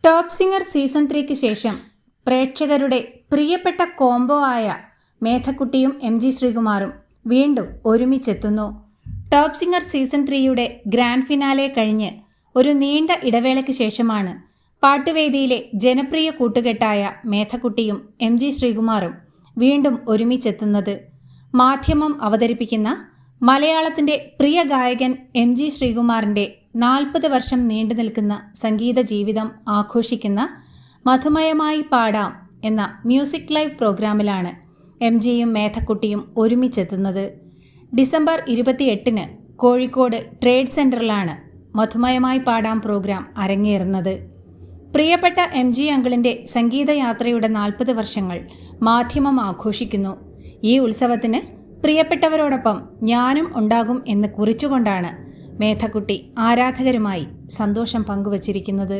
Top singer season 3ക്ക് ശേഷം പ്രേക്ഷകരുടെ പ്രിയപ്പെട്ട കോംബോ ആയ മേധക്കുട്ടിയും MG ശ്രീകുമാറും വീണ്ടും ഒരുമിച്ചെത്തുന്നു. ടോപ്പ് സിംഗർ സീസൺ 3യുടെ ഗ്രാൻഡ് ഫിനാലെ കഴിഞ്ഞ് ഒരു നീണ്ട ഇടവേളയ്ക്ക് ശേഷമാണ് പാട്ടുവേദിയിലെ ജനപ്രിയ കൂട്ടുകെട്ടായ മേധക്കുട്ടിയും MG ശ്രീകുമാറും വീണ്ടും ഒരുമിച്ചെത്തുന്നത്. മാധ്യമം അവതരിപ്പിക്കുന്ന മലയാളത്തിൻ്റെ പ്രിയ ഗായകൻ MG ശ്രീകുമാറിൻ്റെ 40 വർഷം നീണ്ടു നിൽക്കുന്ന സംഗീത ജീവിതം ആഘോഷിക്കുന്ന മധുമയമായി പാടാം എന്ന മ്യൂസിക് ലൈവ് പ്രോഗ്രാമിലാണ് MGയും മേധക്കുട്ടിയും ഒരുമിച്ചെത്തുന്നത്. ഡിസംബർ 28-ന് കോഴിക്കോട് ട്രേഡ് സെൻറ്ററിലാണ് മധുമയമായി പാടാം പ്രോഗ്രാം അരങ്ങേറുന്നത്. പ്രിയപ്പെട്ട MG അങ്കിളിൻ്റെ സംഗീതയാത്രയുടെ 40 വർഷങ്ങൾ മാധ്യമം ആഘോഷിക്കുന്നു. ഈ ഉത്സവത്തിന് പ്രിയപ്പെട്ടവരോടൊപ്പം ഞാനും ഉണ്ടാകും എന്ന് കുറിച്ചുകൊണ്ടാണ് മേധക്കുട്ടി ആരാധകരുമായി സന്തോഷം പങ്കുവച്ചിരിക്കുന്നത്.